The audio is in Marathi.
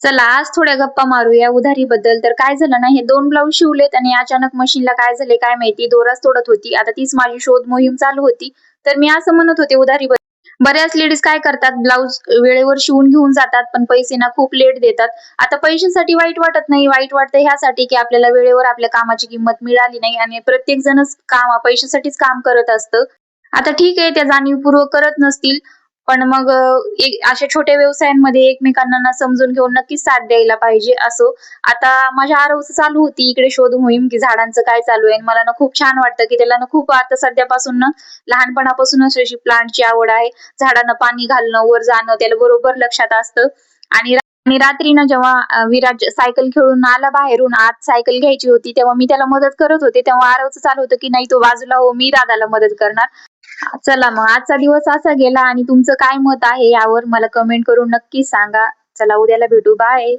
चला आज थोड्या गप्पा मारूया उधारीबद्दल. तर काय झालं ना, हे 2 ब्लाउज शिवलेत आणि अचानक मशीनला काय झाले काय माहिती, दोराच तोडत होती. आता तीच माझी शोध मोहीम चालू होती. तर मी असं म्हणत होते उधारीबद्दल. बऱ्याच लेडीज काय करतात, ब्लाउज वेळेवर शिवून घेऊन जातात, पण पैसे ना खूप लेट देतात. आता पैशांसाठी वाईट वाटत नाही, वाईट वाटतं ह्यासाठी की आपल्याला वेळेवर आपल्या कामाची किंमत मिळाली नाही आणि प्रत्येक जणच पैशासाठीच काम करत असतं. आता ठीक आहे, त्या जाणीवपूर्वक करत नसतील, पण मग अशा छोट्या व्यवसायांमध्ये एकमेकांना ना समजून घेऊन नक्कीच साथ द्यायला पाहिजे असो. आता माझ्या आरवचं चालू होती इकडे शोध मोहीम, की झाडांचं काय चालू आहे. आणि मला ना खूप छान वाटतं, की त्याला ना खूप आता सध्यापासून ना लहानपणापासूनच अशी प्लांटची आवड आहे. झाडांना पाणी घालणं, वर जाणं त्याला बरोबर लक्षात असतं. आणि रात्री ना जेव्हा विराज सायकल खेळून आला बाहेरून, आत सायकल घ्यायची होती, तेव्हा मी त्याला मदत करत होते. तेव्हा आरवचं चालू होतं, की नाही तो बाजूला हो, मी दादाला मदत करणार. चला मग आजचा दिवस असा गेला आणि तुमचं काय मत आहे यावर मला कमेंट करून नक्की सांगा. चला उद्याला भेटू. बाय.